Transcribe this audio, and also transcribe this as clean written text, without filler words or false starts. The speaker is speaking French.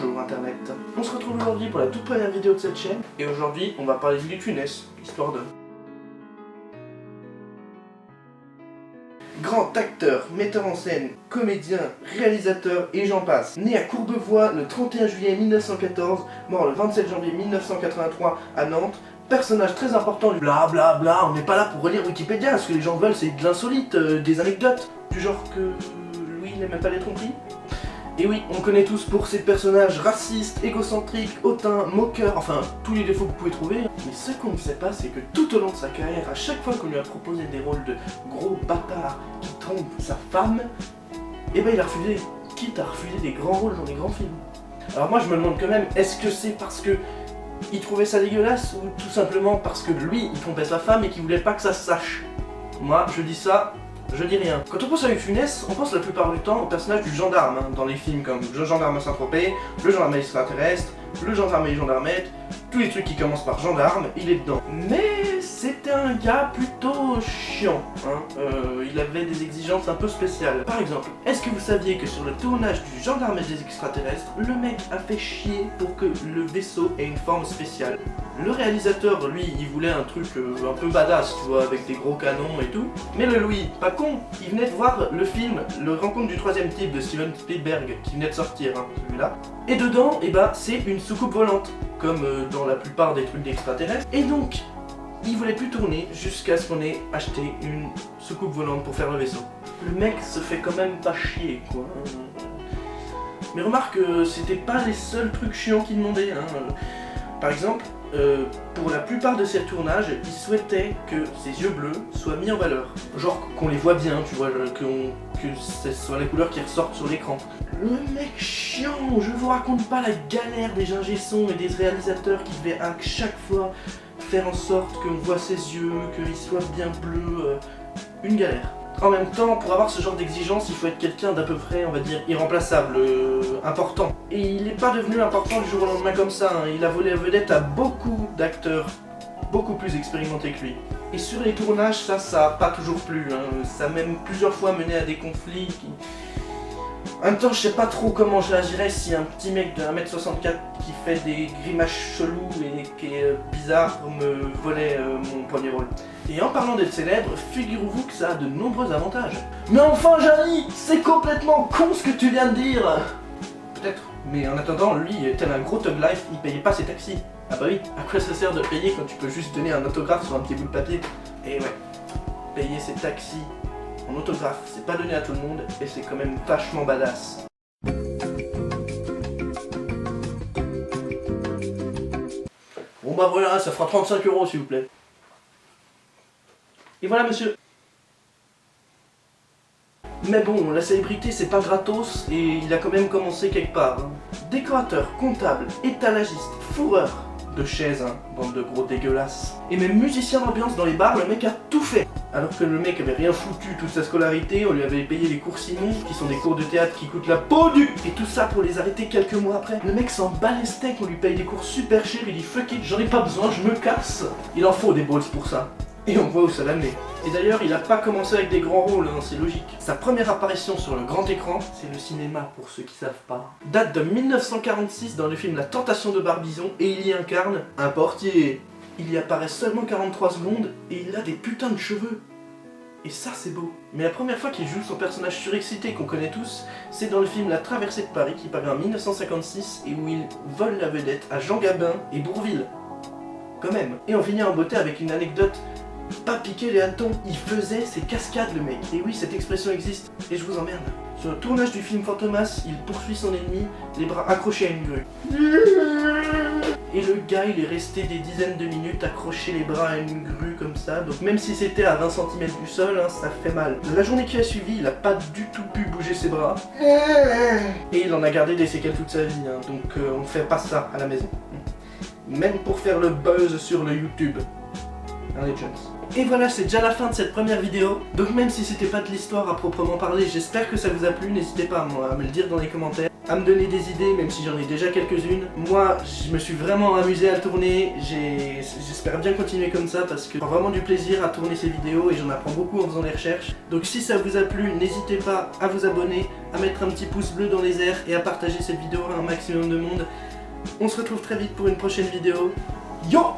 Bonjour Internet. On se retrouve aujourd'hui pour la toute première vidéo de cette chaîne. Et aujourd'hui, on va parler de Louis de Funès, histoire de... Grand acteur, metteur en scène, comédien, réalisateur et j'en passe. Né à Courbevoie le 31 juillet 1914, mort le 27 janvier 1983 à Nantes. Personnage très important du blablabla, on n'est pas là pour relire Wikipédia, ce que les gens veulent c'est de l'insolite, des anecdotes, du genre que Louis n'aimait pas les tromperies. Et oui, on connaît tous pour ces personnages racistes, égocentriques, hautains, moqueurs, enfin tous les défauts que vous pouvez trouver. Mais ce qu'on ne sait pas, c'est que tout au long de sa carrière, à chaque fois qu'on lui a proposé des rôles de gros bâtards qui trompent sa femme, eh ben il a refusé, quitte à refuser des grands rôles dans des grands films. Alors moi je me demande quand même, est-ce que c'est parce que il trouvait ça dégueulasse ou tout simplement parce que lui il trompait sa femme et qu'il voulait pas que ça se sache? Moi je dis ça. Je dis rien. Quand on pense à Louis de Funès, on pense la plupart du temps au personnage du gendarme, hein, dans les films comme Le gendarme à Saint-Tropez, Le gendarme extraterrestre, Le gendarme et les gendarmettes, tous les trucs qui commencent par gendarme, il est dedans. Mais c'était un gars plutôt chiant, hein. Il avait des exigences un peu spéciales. Par exemple, est-ce que vous saviez que sur le tournage du gendarme et des extraterrestres, le mec a fait chier pour que le vaisseau ait une forme spéciale? Le réalisateur, lui, il voulait un truc un peu badass, tu vois, avec des gros canons et tout. Mais le Louis, pas con, il venait de voir le film Le Rencontre du troisième type de Steven Spielberg, qui venait de sortir, hein, celui-là. Et dedans, eh ben, c'est une soucoupe volante, comme dans la plupart des trucs d'extraterrestres. Et donc, il voulait plus tourner jusqu'à ce qu'on ait acheté une soucoupe volante pour faire le vaisseau. Le mec se fait quand même pas chier, quoi. Mais remarque, c'était pas les seuls trucs chiants qu'il demandait, hein. Par exemple, pour la plupart de ses tournages, il souhaitait que ses yeux bleus soient mis en valeur. Genre qu'on les voit bien, tu vois, que ce soit la couleur qui ressorte sur l'écran. Le mec chiant, je vous raconte pas la galère des ingé sons et des réalisateurs qui devaient à chaque fois faire en sorte qu'on voit ses yeux, qu'ils soient bien bleus, une galère. En même temps, pour avoir ce genre d'exigence, il faut être quelqu'un d'à peu près, on va dire, irremplaçable, important. Et il n'est pas devenu important du jour au lendemain comme ça, hein. Il a volé la vedette à beaucoup d'acteurs, beaucoup plus expérimentés que lui. Et sur les tournages, ça a pas toujours plu, hein. Ça a même plusieurs fois mené à des conflits qui... En même temps, je sais pas trop comment je réagirais si un petit mec de 1m64 qui fait des grimaces cheloues et qui est bizarre me volait mon premier rôle. Et en parlant d'être célèbre, figurez-vous que ça a de nombreux avantages. Mais enfin, Jani, c'est complètement con ce que tu viens de dire. Peut-être, mais en attendant, lui, tel un gros thug life, il payait pas ses taxis. Ah bah oui, à quoi ça sert de payer quand tu peux juste donner un autographe sur un petit bout de papier? Et ouais, payer ses taxis en autographe, c'est pas donné à tout le monde, et c'est quand même vachement badass. Bon bah voilà, ça fera 35 € s'il vous plaît. Et voilà monsieur. Mais bon, la célébrité c'est pas gratos, et il a quand même commencé quelque part, hein. Décorateur, comptable, étalagiste, fourreur de chaises, hein, bande de gros dégueulasses. Et même musicien d'ambiance dans les bars, le mec a tout fait. Alors que le mec avait rien foutu toute sa scolarité, on lui avait payé les cours Simon, qui sont des cours de théâtre qui coûtent la peau du... Et tout ça pour les arrêter quelques mois après. Le mec s'en bat les steaks, on lui paye des cours super chers, il dit fuck it, j'en ai pas besoin, je me casse. Il en faut des balls pour ça. Et on voit où ça l'a mené. Et d'ailleurs, il a pas commencé avec des grands rôles, hein, c'est logique. Sa première apparition sur le grand écran, c'est le cinéma pour ceux qui savent pas, date de 1946 dans le film La Tentation de Barbizon, et il y incarne un portier. Il y apparaît seulement 43 secondes, et il a des putains de cheveux. Et ça c'est beau. Mais la première fois qu'il joue son personnage surexcité qu'on connaît tous, c'est dans le film La Traversée de Paris qui paraît en 1956 et où il vole la vedette à Jean Gabin et Bourvil. Quand même. Et on finit en beauté avec une anecdote pas piquer les hannetons. Il faisait ses cascades le mec. Et oui, cette expression existe. Et je vous emmerde. Sur le tournage du film Fantomas, il poursuit son ennemi, les bras accrochés à une grue. Et le gars, il est resté des dizaines de minutes accroché les bras à une grue comme ça. Donc même si c'était à 20 cm du sol, hein, ça fait mal. La journée qui a suivi, il a pas du tout pu bouger ses bras. Et il en a gardé des séquelles toute sa vie. Hein, donc on fait pas ça à la maison. Même pour faire le buzz sur le YouTube. Hein, les Jones. Et voilà, c'est déjà la fin de cette première vidéo. Donc même si c'était pas de l'histoire à proprement parler, j'espère que ça vous a plu. N'hésitez pas à me le dire dans les commentaires. à me donner des idées, même si j'en ai déjà quelques-unes. Moi, je me suis vraiment amusé à le tourner, j'espère bien continuer comme ça parce que j'ai vraiment du plaisir à tourner ces vidéos et j'en apprends beaucoup en faisant les recherches. Donc si ça vous a plu, n'hésitez pas à vous abonner, à mettre un petit pouce bleu dans les airs et à partager cette vidéo à un maximum de monde. On se retrouve très vite pour une prochaine vidéo. Yo!